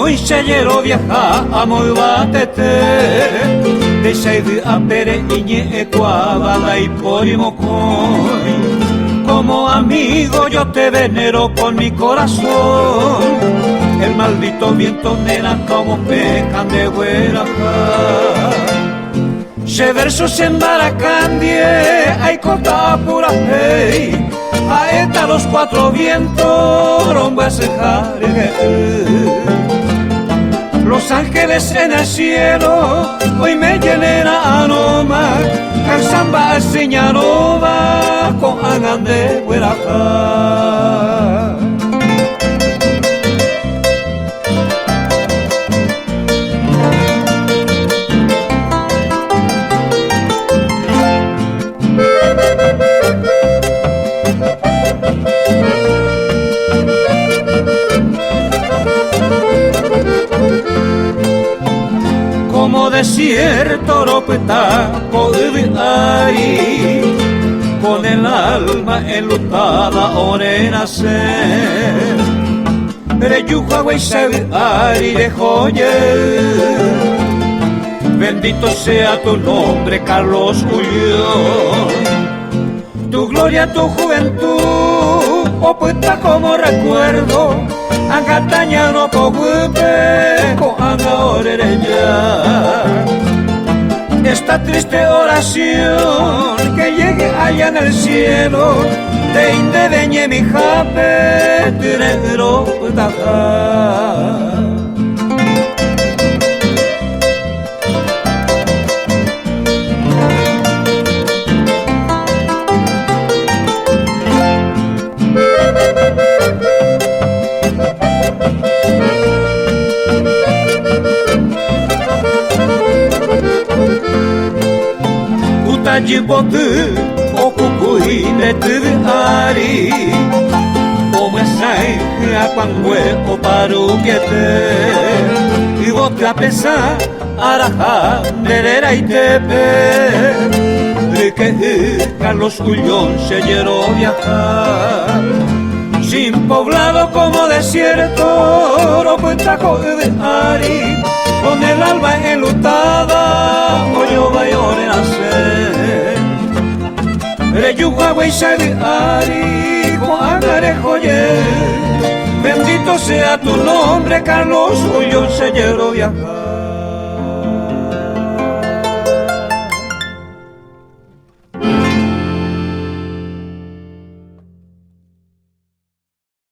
hoy se llero viaja a muy batete de seide a pere iñe ecuabala y porimocoy. Como amigo yo te venero con mi corazón. El maldito viento nena como pecan de Hueraca. Se versos en Baracandie hay corta pura hey. Aeta los cuatro vientos romba se jare. Los ángeles en el cielo hoy me llenen a Anoma. Cansamba señalova con angan de Hueraca. Como desierto ropeta ahí, con el alma enlutada ore nacer. Reyuja Ari de joye, bendito sea tu nombre, Carlos Ullón. Tu gloria, tu juventud, opuesta como recuerdo. Angataña no pogupe, con ya. Esta triste oración que llegue allá en el cielo, te indebeñe mi jape, tirero taja. Jibotu okukui netuari omesai apangwe oparukiete ibotra pesa araja derera itepe que Carlos Ullón se lleró viajar sin poblado como desierto ropuentaco de Ari con el alma enlutada hoyo bayore nacer reyuja weisari Ari Juanare joye bendito sea tu nombre Carlos Ullón se llero viajar.